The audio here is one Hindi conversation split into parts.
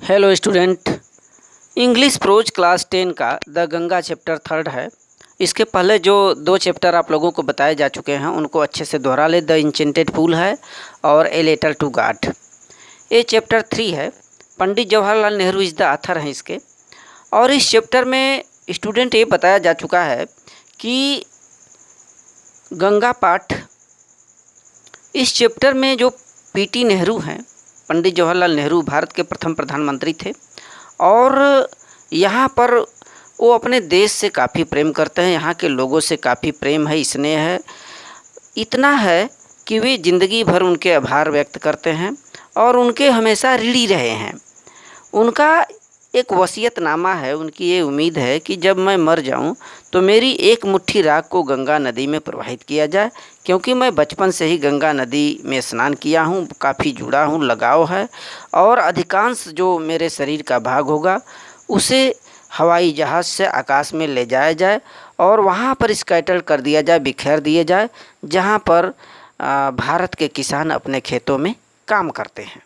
Hello student. English pros class 10 का द गंगा चैप्टर 3 है। इसके पहले जो दो चैप्टर आप लोगों को बताए जा चुके हैं उनको अच्छे से दोहरा ले। द इंचेंटेड पूल है और ए लेटर टू गॉड। ये चैप्टर 3 है। Pandit Jawaharlal Nehru is the author हैं इसके। और इस चैप्टर में स्टूडेंट ये बताया जा चुका है कि गंगा पाठ, इस चैप्टर में जो पीटी नेहरू हैं, पंडित जवाहरलाल नेहरू भारत के प्रथम प्रधानमंत्री थे और यहाँ पर वो अपने देश से काफ़ी प्रेम करते हैं। यहाँ के लोगों से काफ़ी प्रेम है, स्नेह है। इतना है कि वे ज़िंदगी भर उनके आभार व्यक्त करते हैं और उनके हमेशा ऋणी रहे हैं। उनका एक वसीयतनामा है, उनकी ये उम्मीद है कि जब मैं मर जाऊं तो मेरी एक मुट्ठी राख को गंगा नदी में प्रवाहित किया जाए, क्योंकि मैं बचपन से ही गंगा नदी में स्नान किया हूं, काफ़ी जुड़ा हूं, लगाव है। और अधिकांश जो मेरे शरीर का भाग होगा उसे हवाई जहाज़ से आकाश में ले जाया जाए और वहाँ पर स्कैटर कर दिया जाए, बिखेर दिए जाए, जहाँ पर भारत के किसान अपने खेतों में काम करते हैं।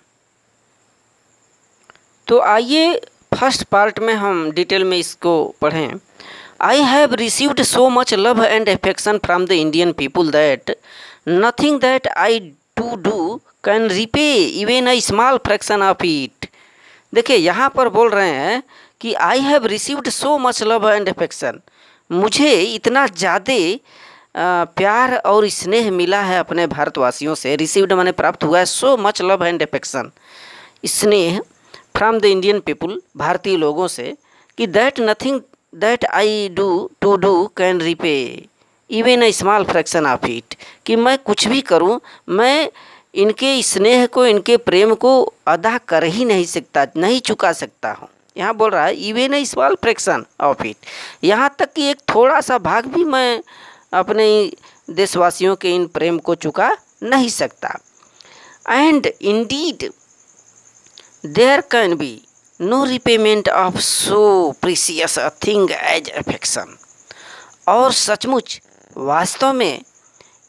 तो आइए फर्स्ट पार्ट में हम डिटेल में इसको पढ़ें। I have received so much love and affection from the Indian people that nothing that I do can repay even a small fraction of it. देखिए यहाँ पर बोल रहे हैं कि I have received so much love and affection, मुझे इतना ज़्यादा प्यार और स्नेह मिला है अपने भारतवासियों से। रिसीव्ड माने प्राप्त हुआ है, so much love and affection स्नेह फ्रॉम द इंडियन पीपुल भारतीय लोगों से, कि that nothing that I do can repay even a small fraction of it, कि मैं कुछ भी करूं, मैं इनके स्नेह को, इनके प्रेम को अदा कर ही नहीं सकता, नहीं चुका सकता हूँ। यहाँ बोल रहा है even a small fraction of it, यहाँ तक कि एक थोड़ा सा भाग भी मैं अपने देशवासियों के इन प्रेम को चुका नहीं सकता। And Indeed there can be no repayment of so precious a thing as affection। और सचमुच वास्तव में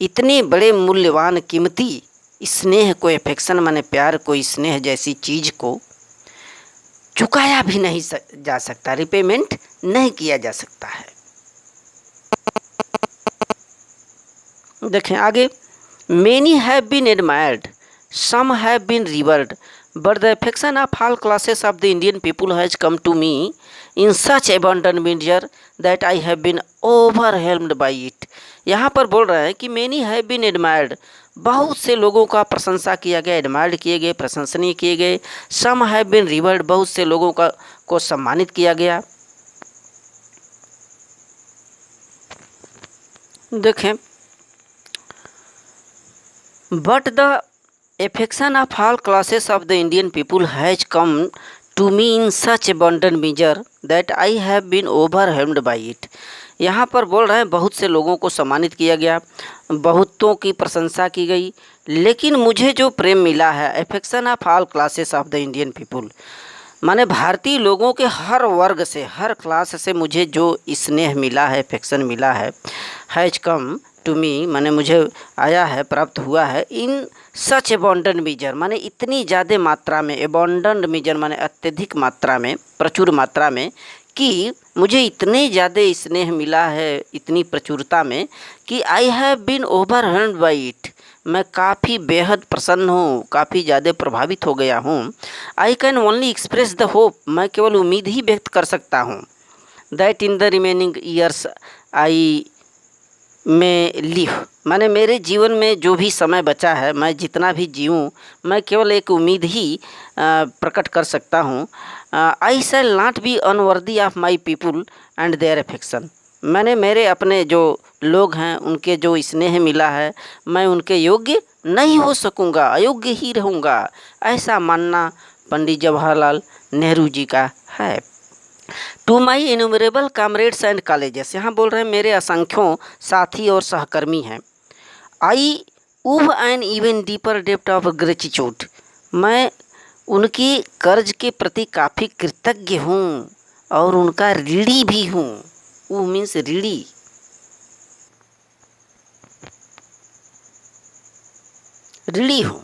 इतने बड़े मूल्यवान कीमती स्नेह को, अफेक्शन माने प्यार को, स्नेह जैसी चीज़ को चुकाया भी नहीं जा सकता, रिपेमेंट नहीं किया जा सकता है। देखें आगे, many have been admired, some have been revered, but the affection of all classes of the Indian people has come to me in such abundant measure that I have been overwhelmed by it। यहाँ पर बोल रहे हैं कि many have been admired, बहुत से लोगों का प्रशंसा किया गया, एडमायर्ड किए गए, प्रशंसनीय किए गए। some have been revered, बहुत से लोगों को सम्मानित किया गया। देखें, but the affection of all classes of the Indian people has come to me in such abundant measure that I have been overwhelmed by it। यहाँ पर बोल रहे हैं बहुत से लोगों को सम्मानित किया गया, बहुतों की प्रशंसा की गई, लेकिन मुझे जो प्रेम मिला है, affection of all classes of the Indian people, माने भारतीय लोगों के हर वर्ग से, हर क्लास से मुझे जो स्नेह मिला है, अफेक्शन मिला है, हैज कम टू मी माने मुझे आया है, प्राप्त हुआ है, इन सच एबॉन्डेंट मीजर माने इतनी ज़्यादा मात्रा में, एबॉन्डेंट मीजर माने अत्यधिक मात्रा में, प्रचुर मात्रा में, कि मुझे इतने ज़्यादा स्नेह मिला है, इतनी प्रचुरता में, कि I have been overwhelmed by it, मैं काफ़ी बेहद प्रसन्न हूँ, काफ़ी ज़्यादा प्रभावित हो गया हूँ। I can only express the hope, मैं केवल उम्मीद ही व्यक्त कर सकता हूँ, that in the remaining years I में लिव, माने मेरे जीवन में जो भी समय बचा है, मैं जितना भी जीऊँ, मैं केवल एक उम्मीद ही प्रकट कर सकता हूँ। I shall not be unworthy of my people and their affection, मैंने मेरे अपने जो लोग हैं उनके जो स्नेह मिला है, मैं उनके योग्य नहीं हो सकूँगा, अयोग्य ही रहूँगा, ऐसा मानना पंडित जवाहरलाल नेहरू जी का है। To my innumerable comrades and colleagues, यहाँ बोल रहे हैं मेरे असंख्यों साथी और सहकर्मी हैं। I owe an even deeper depth of gratitude, मैं उनकी कर्ज के प्रति काफ़ी कृतज्ञ हूँ और उनका ऋणी भी हूँ। ऊव मीन्स ऋणी। ऋणी हूँ।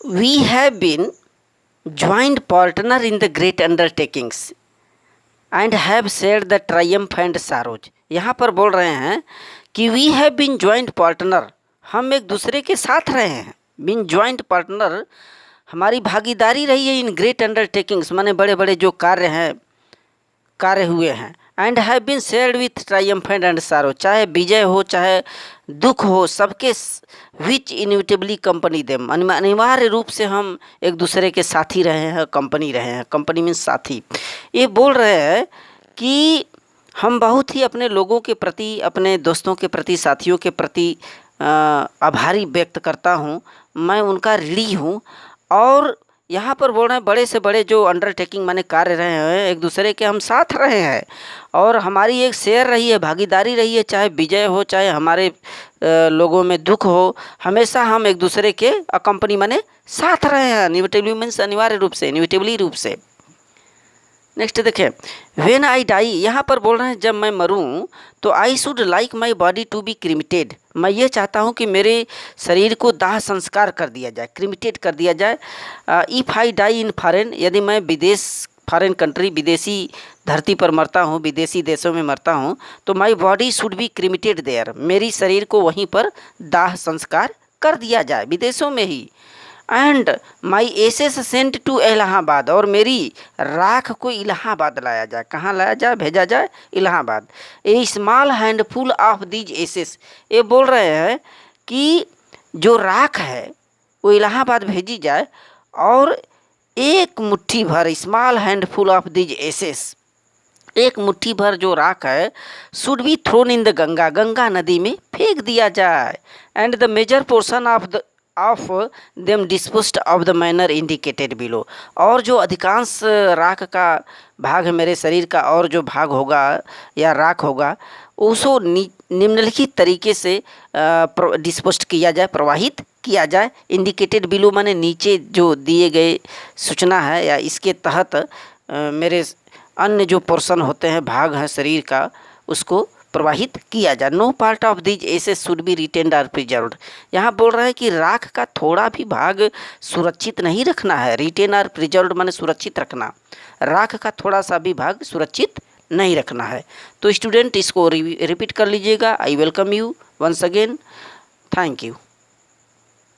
We have been joint partner in the great undertakings and have shared the triumph and sorrows। यहाँ पर बोल रहे हैं कि we have been joint partner, हम एक दूसरे के साथ रहे हैं। been joint partner, हमारी भागीदारी रही है इन ग्रेट अंडरटेकिंग्स, माने बड़े बड़े जो कार्य हुए हैं। And have been shared with triumphant and sorrow, चाहे विजय हो चाहे दुख हो, सबके विच इनविटेबली कंपनी देम, अनिवार्य रूप से हम एक दूसरे के साथी रहे हैं, कंपनी रहे हैं। कंपनी मीन्स साथी। ये बोल रहे हैं कि हम बहुत ही अपने लोगों के प्रति, अपने दोस्तों के प्रति, साथियों के प्रति आभारी व्यक्त करता हूँ, मैं उनका ऋणी हूँ। और यहाँ पर बोल रहे हैं बड़े से बड़े जो अंडरटेकिंग माने कार्य रहे हैं, एक दूसरे के हम साथ रहे हैं और हमारी एक शेयर रही है, भागीदारी रही है, चाहे विजय हो चाहे हमारे लोगों में दुख हो, हमेशा हम एक दूसरे के कंपनी माने साथ रहे हैं। इनविटेबली मीन्स अनिवार्य रूप से, इनविटेबली रूप से। नेक्स्ट देखें, व्हेन आई डाई, यहाँ पर बोल रहे हैं जब मैं मरूँ तो I should like my body to be cremated, मैं ये चाहता हूँ कि मेरे शरीर को दाह संस्कार कर दिया जाए, क्रिमिटेड कर दिया जाए। If I die in foreign, यदि मैं विदेश, फॉरेन कंट्री, विदेशी धरती पर मरता हूँ, विदेशी देशों में मरता हूँ, तो my body should be cremated there, मेरी शरीर को वहीं पर दाह संस्कार कर दिया जाए, विदेशों में ही। And my ashes sent to Allahabad, और मेरी राख को इलाहाबाद लाया जाए। कहाँ लाया जाए, भेजा जाए, Allahabad. A small handful of these ashes, ये बोल रहे हैं कि जो राख है वो इलाहाबाद भेजी जाए, और एक मुट्ठी भर, small handful of these ashes, एक मुट्ठी भर जो राख है, should be thrown in the Ganga, Ganga नदी में फेंक दिया जाए। And the major portion of them disposed of the manner indicated below, और जो अधिकांश राख का भाग है मेरे शरीर का, और जो भाग होगा या राख होगा, उसको निम्नलिखित तरीके से डिस्पोज्ड किया जाए, प्रवाहित किया जाए। इंडिकेटेड बिलो माने नीचे जो दिए गए सूचना है, या इसके तहत मेरे अन्य जो पोर्शन होते हैं, भाग हैं शरीर का, उसको प्रवाहित किया जाए। No part of these ashes should be retained और प्रिजर्व्ड, यहाँ बोल रहे हैं कि राख का थोड़ा भी भाग सुरक्षित नहीं रखना है। रिटेन और प्रिजर्व्ड माने सुरक्षित रखना, राख का थोड़ा सा भी भाग सुरक्षित नहीं रखना है। तो स्टूडेंट इसको रिपीट कर लीजिएगा। I welcome you once again, thank you.